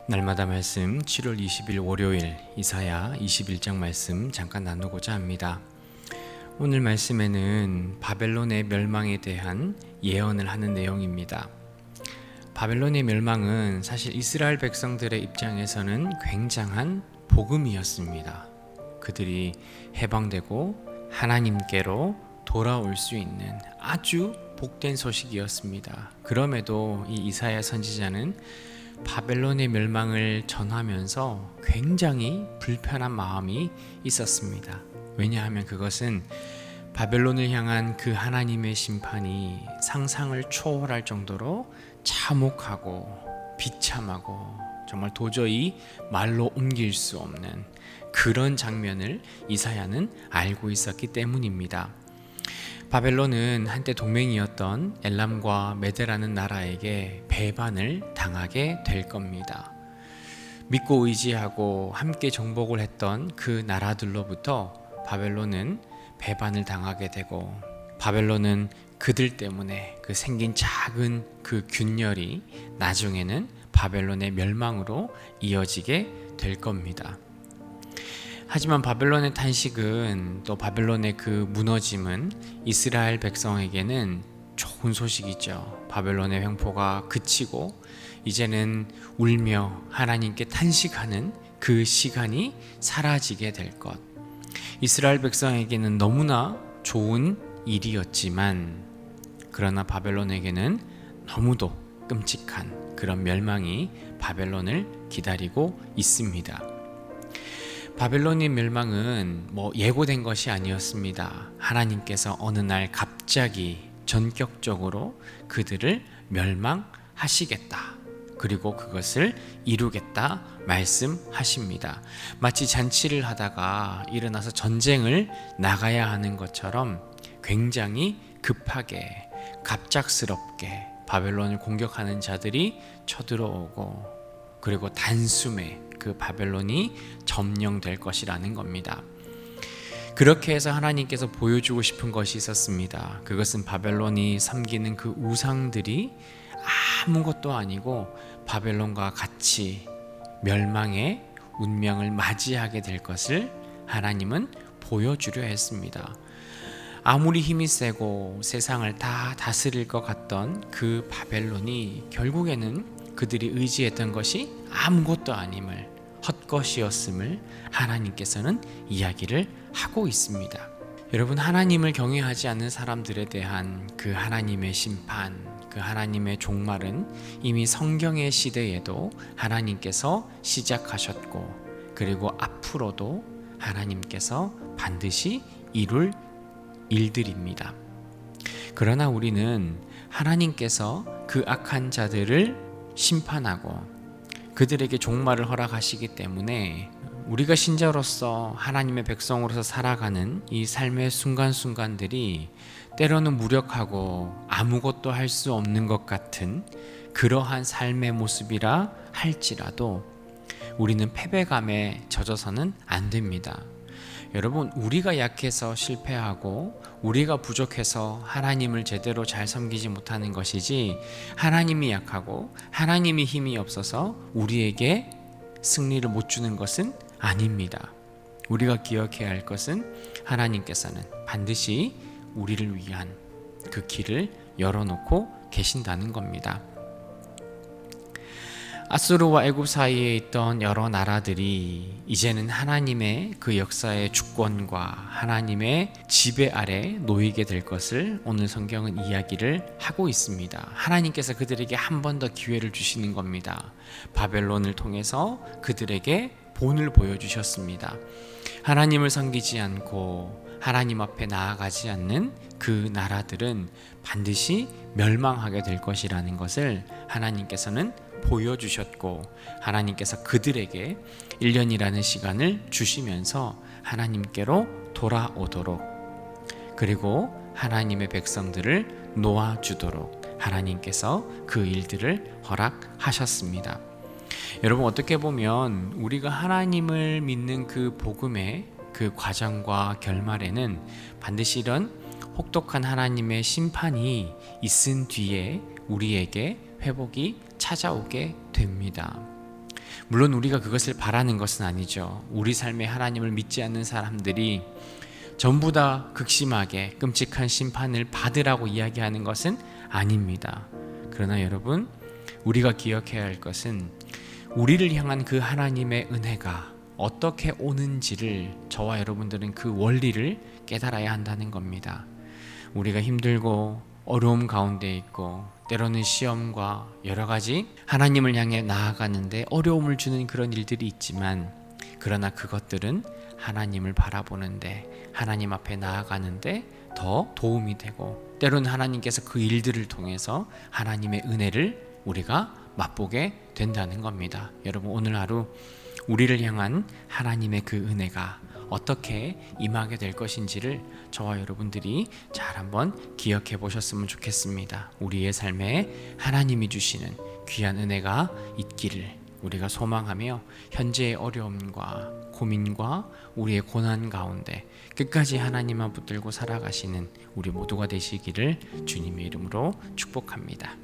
날마다 말씀 7월 20일 월요일 이사야 21장 말씀 잠깐 나누고자 합니다. 오늘 말씀에는 바벨론의 멸망에 대한 예언을 하는 내용입니다. 바벨론의 멸망은 사실 이스라엘 백성들의 입장에서는 굉장한 복음이었습니다. 그들이 해방되고 하나님께로 돌아올 수 있는 아주 복된 소식이었습니다. 그럼에도 이 이사야 선지자는 바벨론의 멸망을 전하면서 굉장히 불편한 마음이 있었습니다. 왜냐하면 그것은 바벨론을 향한 그 하나님의 심판이 상상을 초월할 정도로 참혹하고 비참하고 정말 도저히 말로 옮길 수 없는 그런 장면을 이사야는 알고 있었기 때문입니다. 바벨론은 한때 동맹이었던 엘람과 메대라는 나라에게 배반을 당하게 될 겁니다. 믿고 의지하고 함께 정복을 했던 그 나라들로부터 바벨론은 배반을 당하게 되고, 바벨론은 그들 때문에 그 생긴 작은 그 균열이 나중에는 바벨론의 멸망으로 이어지게 될 겁니다. 하지만 바벨론의 탄식은, 또 바벨론의 그 무너짐은 이스라엘 백성에게는 좋은 소식이죠. 바벨론의 횡포가 그치고 이제는 울며 하나님께 탄식하는 그 시간이 사라지게 될 것. 이스라엘 백성에게는 너무나 좋은 일이었지만, 그러나 바벨론에게는 너무도 끔찍한 그런 멸망이 바벨론을 기다리고 있습니다. 바벨론의 멸망은 예고된 것이 아니었습니다. 하나님께서 어느 날 갑자기 전격적으로 그들을 멸망하시겠다, 그리고 그것을 이루겠다 말씀하십니다. 마치 잔치를 하다가 일어나서 전쟁을 나가야 하는 것처럼 굉장히 급하게 갑작스럽게 바벨론을 공격하는 자들이 쳐들어오고, 그리고 단숨에 그 바벨론이 점령될 것이라는 겁니다. 그렇게 해서 하나님께서 보여주고 싶은 것이 있었습니다. 그것은 바벨론이 섬기는 그 우상들이 아무것도 아니고 바벨론과 같이 멸망의 운명을 맞이하게 될 것을 하나님은 보여주려 했습니다. 아무리 힘이 세고 세상을 다 다스릴 것 같던 그 바벨론이 결국에는 그들이 의지했던 것이 아무것도 아님을, 헛것이었음을 하나님께서는 이야기를 하고 있습니다. 여러분, 하나님을 경외하지 않는 사람들에 대한 그 하나님의 심판, 그 하나님의 종말은 이미 성경의 시대에도 하나님께서 시작하셨고, 그리고 앞으로도 하나님께서 반드시 이룰 일들입니다. 그러나 우리는 하나님께서 그 악한 자들을 심판하고 그들에게 종말을 허락하시기 때문에 우리가 신자로서 하나님의 백성으로서 살아가는 이 삶의 순간순간들이 때로는 무력하고 아무것도 할 수 없는 것 같은 그러한 삶의 모습이라 할지라도 우리는 패배감에 젖어서는 안 됩니다. 여러분, 우리가 약해서 실패하고 우리가 부족해서 하나님을 제대로 잘 섬기지 못하는 것이지, 하나님이 약하고 하나님이 힘이 없어서 우리에게 승리를 못 주는 것은 아닙니다. 우리가 기억해야 할 것은 하나님께서는 반드시 우리를 위한 그 길을 열어놓고 계신다는 겁니다. 아수르와 애굽 사이에 있던 여러 나라들이 이제는 하나님의 그 역사의 주권과 하나님의 지배 아래 놓이게 될 것을 오늘 성경은 이야기를 하고 있습니다. 하나님께서 그들에게 한 번 더 기회를 주시는 겁니다. 바벨론을 통해서 그들에게 본을 보여주셨습니다. 하나님을 섬기지 않고 하나님 앞에 나아가지 않는 그 나라들은 반드시 멸망하게 될 것이라는 것을 하나님께서는 보여주셨고, 하나님께서 그들에게 1년이라는 시간을 주시면서 하나님께로 돌아오도록, 그리고 하나님의 백성들을 놓아주도록 하나님께서 그 일들을 허락하셨습니다. 여러분, 어떻게 보면 우리가 하나님을 믿는 그 복음의 그 과정과 결말에는 반드시 이런 혹독한 하나님의 심판이 있은 뒤에 우리에게 회복이 찾아오게 됩니다. 물론 우리가 그것을 바라는 것은 아니죠. 우리 삶에 하나님을 믿지 않는 사람들이 전부 다 극심하게 끔찍한 심판을 받으라고 이야기하는 것은 아닙니다. 그러나 여러분, 우리가 기억해야 할 것은 우리를 향한 그 하나님의 은혜가 어떻게 오는지를 저와 여러분들은 그 원리를 깨달아야 한다는 겁니다. 우리가 힘들고 어려움 가운데 있고 때로는 시험과 여러 가지 하나님을 향해 나아가는데 어려움을 주는 그런 일들이 있지만, 그러나 그것들은 하나님을 바라보는데, 하나님 앞에 나아가는데 더 도움이 되고, 때로는 하나님께서 그 일들을 통해서 하나님의 은혜를 우리가 맛보게 된다는 겁니다. 여러분, 오늘 하루 우리를 향한 하나님의 그 은혜가 어떻게 임하게 될 것인지를 저와 여러분들이 잘 한번 기억해 보셨으면 좋겠습니다. 우리의 삶에 하나님이 주시는 귀한 은혜가 있기를 우리가 소망하며, 현재의 어려움과 고민과 우리의 고난 가운데 끝까지 하나님만 붙들고 살아가시는 우리 모두가 되시기를 주님의 이름으로 축복합니다.